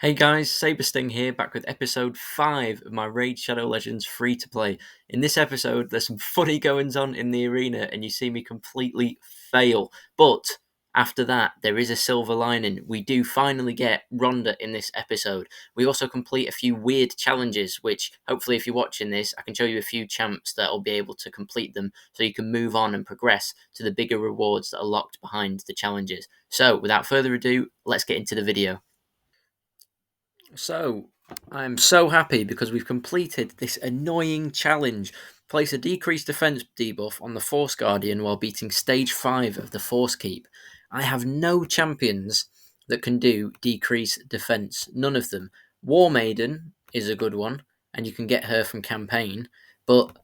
Hey guys, Sabersting here, back with episode 5 of my Raid Shadow Legends free-to-play. In this episode, there's some funny goings on in the arena, and you see me completely fail. But after that, there is a silver lining. We do finally get Ronda in this episode. We also complete a few weird challenges, which hopefully if you're watching this, I can show you a few champs that will be able to complete them, so you can move on and progress to the bigger rewards that are locked behind the challenges. So, without further ado, let's get into the video. So, I'm so happy because we've completed this annoying challenge. Place a decreased defense debuff on the Force Guardian while beating stage 5 of the Force Keep. I have no champions that can do decreased defense. None of them. War Maiden is a good one, and you can get her from campaign, but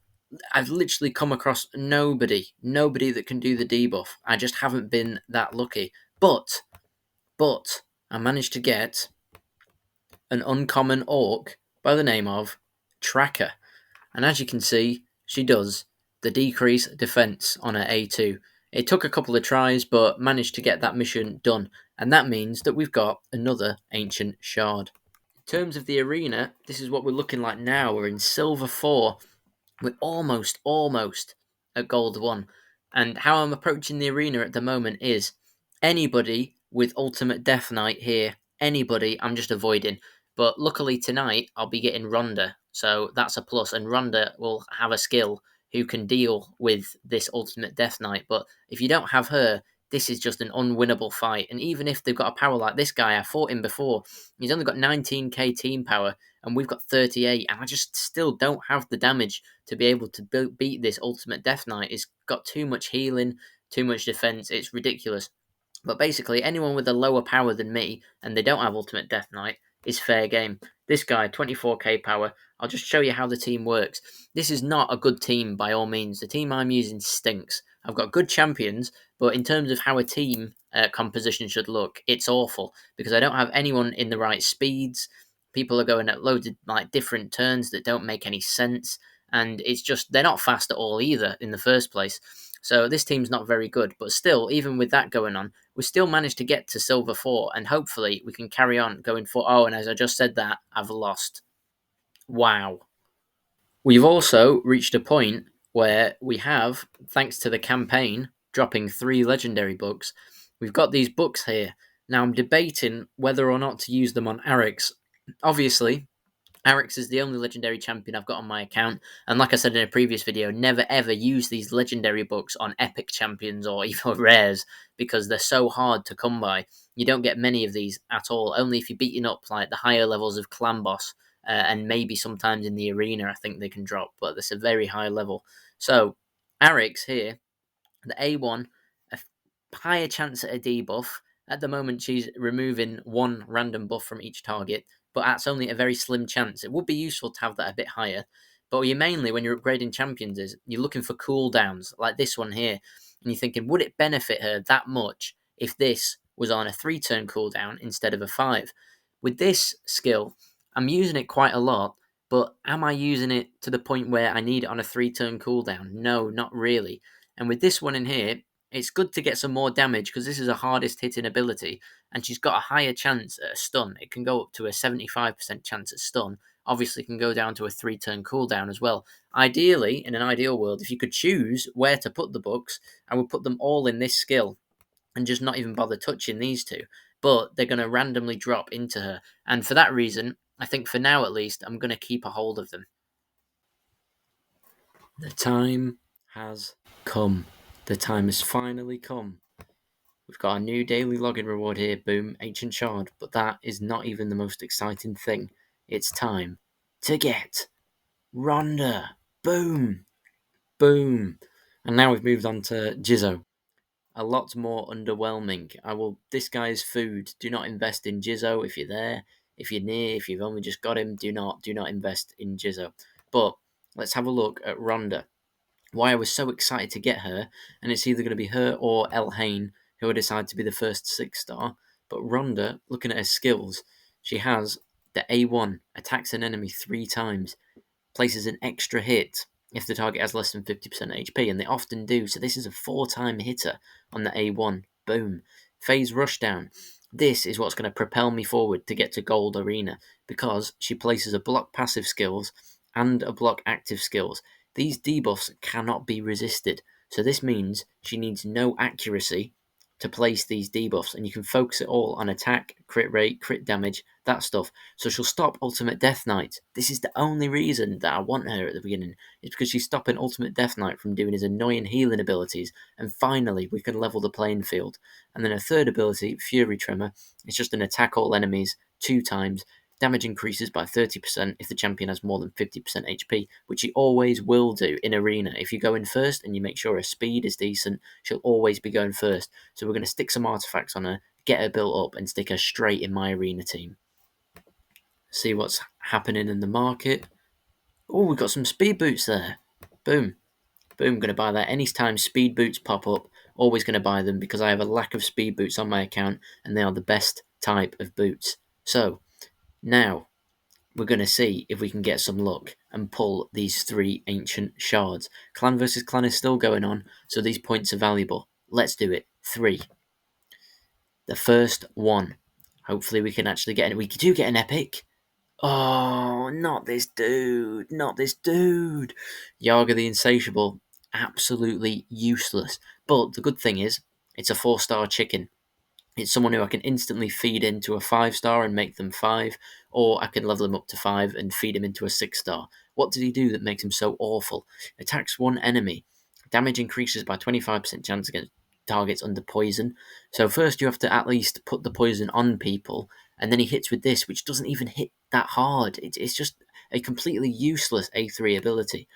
I've literally come across nobody that can do the debuff. I just haven't been that lucky. But I managed to get an uncommon orc by the name of Tracker. And as you can see, she does the decrease defense on her A2. It took a couple of tries, but managed to get that mission done. And that means that we've got another Ancient Shard. In terms of the arena, this is what we're looking like now. We're in Silver 4. We're almost at Gold 1. And how I'm approaching the arena at the moment is anybody with Ultimate Death Knight here, anybody I'm just avoiding. But luckily tonight I'll be getting Ronda, so that's a plus. And Ronda will have a skill who can deal with this Ultimate Death Knight. But if you don't have her, this is just an unwinnable fight. And even if they've got a power like this guy, I fought him before, he's only got 19k team power, and we've got 38, and I just still don't have the damage to be able to beat this Ultimate Death Knight. It's got too much healing, too much defense. It's ridiculous. But basically, anyone with a lower power than me, and they don't have Ultimate Death Knight, is fair game. This guy, 24k power. I'll just show you how the team works. This is not a good team by all means. The team I'm using stinks. I've got good champions, but in terms of how a team composition should look, it's awful because I don't have anyone in the right speeds. People are going at loads of different turns that don't make any sense, and it's just they're not fast at all either in the first place. So this team's not very good, but still, even with that going on, we still managed to get to Silver 4, and hopefully we can carry on going for... Oh, and as I just said that, I've lost. Wow. We've also reached a point where we have, thanks to the campaign, dropping 3 legendary books, we've got these books here. Now I'm debating whether or not to use them on Arix. Obviously, Arix is the only legendary champion I've got on my account, and like I said in a previous video, never ever use these legendary books on epic champions or even rares, because they're so hard to come by. You don't get many of these at all, only if you're beating up like the higher levels of clan boss, and maybe sometimes in the arena I think they can drop, but that's a very high level. So, Arix here, the A1, a higher chance at a debuff. At the moment, she's removing 1 random buff from each target, but that's only a very slim chance. It would be useful to have that a bit higher. But you mainly, when you're upgrading champions, is you're looking for cooldowns, like this one here, and you're thinking, would it benefit her that much if this was on a 3-turn cooldown instead of a 5? With this skill, I'm using it quite a lot, but am I using it to the point where I need it on a 3-turn cooldown? No, not really. And with this one in here, it's good to get some more damage because this is a hardest hitting ability, and she's got a higher chance at a stun. It can go up to a 75% chance at stun. Obviously, it can go down to a 3-turn cooldown as well. Ideally, in an ideal world, if you could choose where to put the books, I would put them all in this skill and just not even bother touching these 2. But they're going to randomly drop into her. And for that reason, I think for now at least, I'm going to keep a hold of them. The time has come. The time has finally come. We've got a new daily login reward here, boom, Ancient Shard, but that is not even the most exciting thing. It's time to get Ronda. Boom. Boom. And now we've moved on to Jizzo. A lot more underwhelming. This guy's food. Do not invest in Jizzo if you're there. If you're near, if you've only just got him, do not invest in Jizzo. But let's have a look at Ronda. Why I was so excited to get her, and it's either going to be her or El Hain who I decide to be the first 6-star. But Ronda, looking at her skills, she has the A1, attacks an enemy 3 times, places an extra hit if the target has less than 50% HP, and they often do, so this is a 4-time hitter on the A1. Boom. Phase Rushdown. This is what's going to propel me forward to get to Gold Arena, because she places a block passive skills and a block active skills. These debuffs cannot be resisted, so this means she needs no accuracy to place these debuffs, and you can focus it all on attack, crit rate, crit damage, that stuff. So she'll stop Ultimate Death Knight. This is the only reason that I want her at the beginning. It's because she's stopping Ultimate Death Knight from doing his annoying healing abilities, and finally we can level the playing field. And then her third ability, Fury Tremor, is just an attack all enemies 2 times. Damage increases by 30% if the champion has more than 50% HP, which he always will do in Arena. If you go in first and you make sure her speed is decent, she'll always be going first. So we're going to stick some artifacts on her, get her built up, and stick her straight in my Arena team. See what's happening in the market. Oh, we've got some speed boots there. Boom. Boom, going to buy that. Anytime speed boots pop up, always going to buy them because I have a lack of speed boots on my account and they are the best type of boots. So, now we're going to see if we can get some luck and pull these 3 ancient shards. Clan versus clan is still going on, so these points are valuable. Let's do it. 3. The first one. Hopefully we can actually get it. We do get an epic. Oh, not this dude. Not this dude. Yaga the Insatiable. Absolutely useless. But the good thing is, it's a 4-star chicken. It's someone who I can instantly feed into a 5-star and make them 5, or I can level him up to 5 and feed him into a 6-star. What did he do that makes him so awful? Attacks one enemy. Damage increases by 25% chance against targets under poison. So first you have to at least put the poison on people, and then he hits with this, which doesn't even hit that hard. It's just a completely useless A3 ability.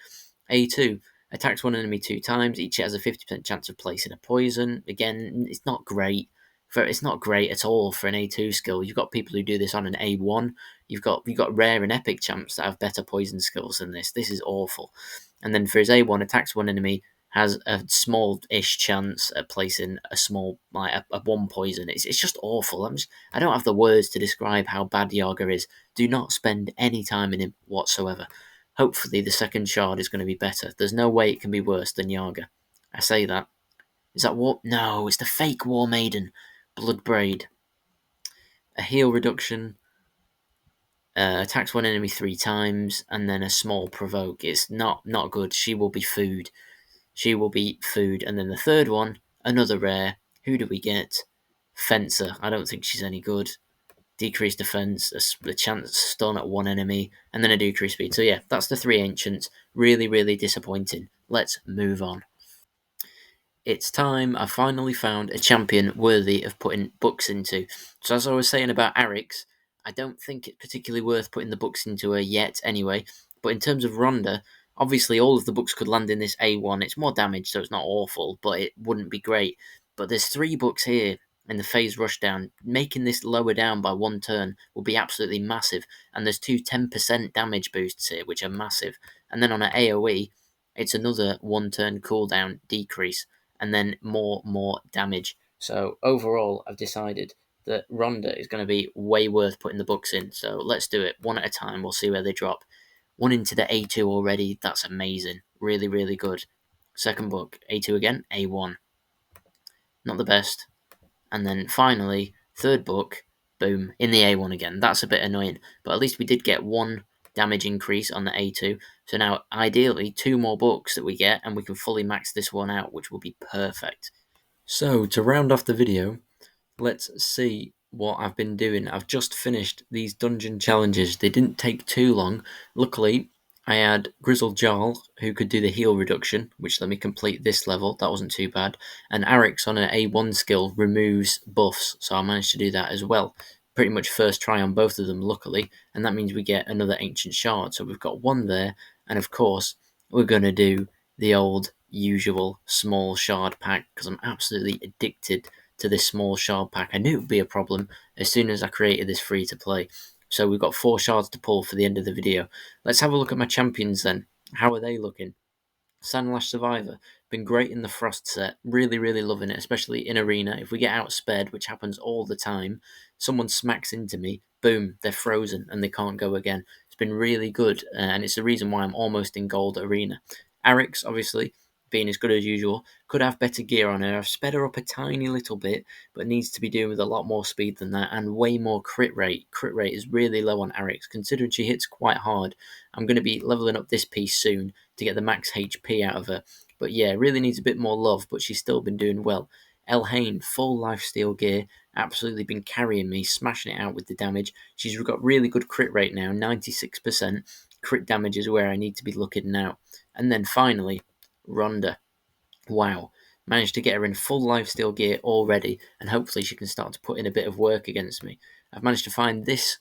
A2 attacks one enemy 2 times. Each has a 50% chance of placing a poison. Again, it's not great. It's not great at all for an A2 skill. You've got people who do this on an A1. You've got rare and epic champs that have better poison skills than this. This is awful. And then for his A1, attacks one enemy, has a small-ish chance at placing a small, like a 1 poison. It's just awful. I don't have the words to describe how bad Yaga is. Do not spend any time in him whatsoever. Hopefully the second shard is going to be better. There's no way it can be worse than Yaga. I say that. Is that War? No, it's the fake War Maiden. Bloodbraid. A heal reduction. Attacks one enemy 3 times, and then a small provoke. It's not good. She will be food. She will be food. And then the third one, another rare. Who do we get? Fencer. I don't think she's any good. Decreased defense, a chance stun at one enemy, and then a decreased speed. So yeah, that's the 3 ancients. Really, really disappointing. Let's move on. It's time. I finally found a champion worthy of putting books into. So as I was saying about Arix, I don't think it's particularly worth putting the books into her yet anyway. But in terms of Ronda, obviously all of the books could land in this A1. It's more damage, so it's not awful, but it wouldn't be great. But there's 3 books here in the phase rushdown. Making this lower down by 1 turn will be absolutely massive. And there's 2 10% damage boosts here, which are massive. And then on an AoE, it's another 1 turn cooldown decrease, and then more damage. So overall, I've decided that Ronda is going to be way worth putting the books in. So let's do it one at a time. We'll see where they drop. 1 into the A2 already. That's amazing. Really, really good. Second book, A2 again, A1. Not the best. And then finally, third book, boom, in the A1 again. That's a bit annoying, but at least we did get 1 damage increase on the A2. So now, ideally, 2 more books that we get, and we can fully max this one out, which will be perfect. So, to round off the video, let's see what I've been doing. I've just finished these dungeon challenges. They didn't take too long. Luckily, I had Grizzled Jarl, who could do the heal reduction, which let me complete this level. That wasn't too bad. And Arix on an A1 skill removes buffs, so I managed to do that as well. Pretty much first try on both of them, luckily. And that means we get another Ancient Shard. So we've got 1 there. And of course, we're going to do the old usual small shard pack, because I'm absolutely addicted to this small shard pack. I knew it would be a problem as soon as I created this free to play. So we've got 4 shards to pull for the end of the video. Let's have a look at my champions then. How are they looking? Sandlash Survivor. Been great in the Frost set. Really, really loving it, especially in Arena. If we get outsped, which happens all the time, someone smacks into me, boom, they're frozen and they can't go again. It's been really good, and it's the reason why I'm almost in Gold Arena. Arix, obviously, being as good as usual. Could have better gear on her. I've sped her up a tiny little bit, but needs to be doing with a lot more speed than that and way more crit rate. Crit rate is really low on Arix, considering she hits quite hard. I'm going to be leveling up this piece soon to get the max HP out of her. But yeah, really needs a bit more love, but she's still been doing well. Elhain, full lifesteal gear, absolutely been carrying me, smashing it out with the damage. She's got really good crit rate now, 96%. Crit damage is where I need to be looking now. And then finally, Ronda. Wow. Managed to get her in full lifesteal gear already, and hopefully she can start to put in a bit of work against me. I've managed to find this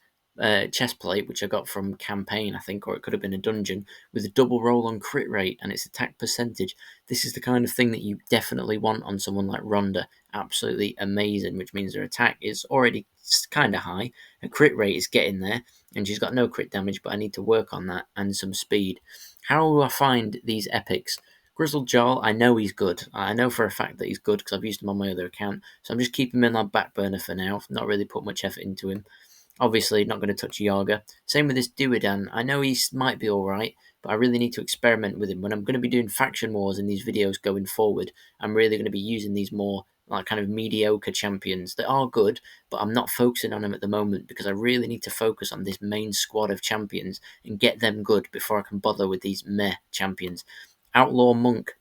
chest plate, which I got from campaign, I think, or it could have been a dungeon, with a double roll on crit rate and its attack percentage. This is the kind of thing that you definitely want on someone like Ronda. Absolutely amazing, which means her attack is already kind of high. Her crit rate is getting there, and she's got no crit damage, but I need to work on that and some speed. How do I find these epics? Grizzled Jarl, I know he's good. I know for a fact that he's good because I've used him on my other account. So I'm just keeping him in my back burner for now. I've not really put much effort into him. Obviously, not going to touch Yaga. Same with this Duodan. I know he might be alright, but I really need to experiment with him. When I'm going to be doing faction wars in these videos going forward, I'm really going to be using these more like kind of mediocre champions that are good, but I'm not focusing on them at the moment because I really need to focus on this main squad of champions and get them good before I can bother with these meh champions. Outlaw Monk.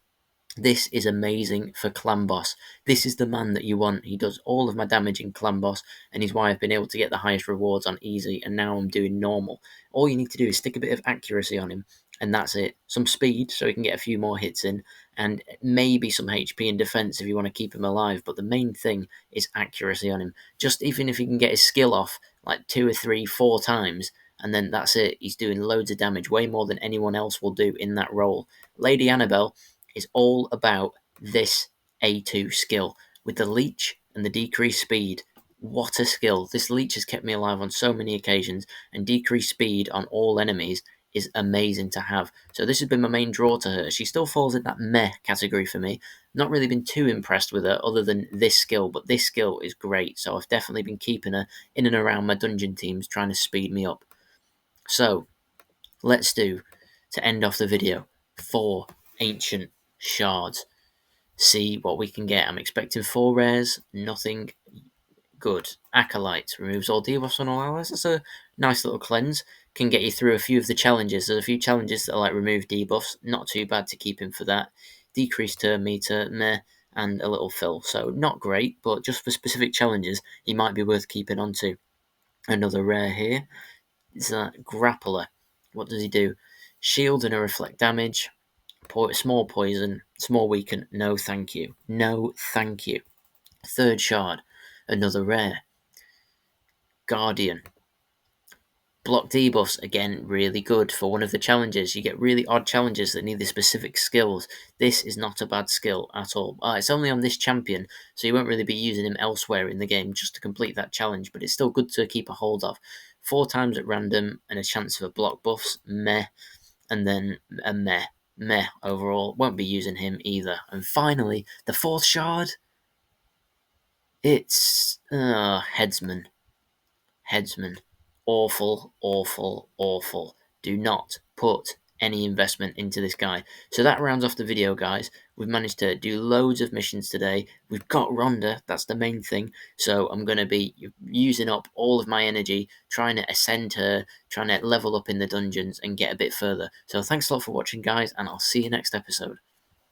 This is amazing for Clan Boss. This is the man that you want. He does all of my damage in Clan Boss, and he's why I've been able to get the highest rewards on easy, and now I'm doing normal. All you need to do is stick a bit of accuracy on him, and that's it. Some speed, so he can get a few more hits in, and maybe some HP and defense if you want to keep him alive, but the main thing is accuracy on him. Just even if he can get his skill off like 2 or 3, 4 times, and then that's it. He's doing loads of damage, way more than anyone else will do in that role. Lady Annabelle is all about this A2 skill with the leech and the decreased speed. What a skill. This leech has kept me alive on so many occasions, and decreased speed on all enemies is amazing to have. So this has been my main draw to her. She still falls in that meh category for me. Not really been too impressed with her other than this skill, but this skill is great. So I've definitely been keeping her in and around my dungeon teams, trying to speed me up. So let's do, to end off the video, 4 ancient shards. See what we can get. I'm expecting 4 rares, nothing good. Acolyte removes all debuffs on all allies. That's a nice little cleanse. Can get you through a few of the challenges. There's a few challenges that are like remove debuffs. Not too bad to keep him for that. Decrease turn meter, meh, and a little fill. So not great, but just for specific challenges, he might be worth keeping on to. Another rare here. It's that grappler. What does he do? Shield and a reflect damage. Small poison. Small weaken. No thank you. No thank you. Third shard. Another rare. Guardian. Block debuffs, again, really good for one of the challenges. You get really odd challenges that need the specific skills. This is not a bad skill at all. It's only on this champion, so you won't really be using him elsewhere in the game just to complete that challenge, but it's still good to keep a hold of. 4 times at random and a chance for block buffs, meh. And then a meh overall. Won't be using him either. And finally, the 4th shard, it's Headsman. Headsman. Awful, awful, awful. Do not put any investment into this guy. So that rounds off the video, guys. We've managed to do loads of missions today. We've got Ronda, that's the main thing. So I'm going to be using up all of my energy, trying to ascend her, trying to level up in the dungeons and get a bit further. So thanks a lot for watching, guys, and I'll see you next episode.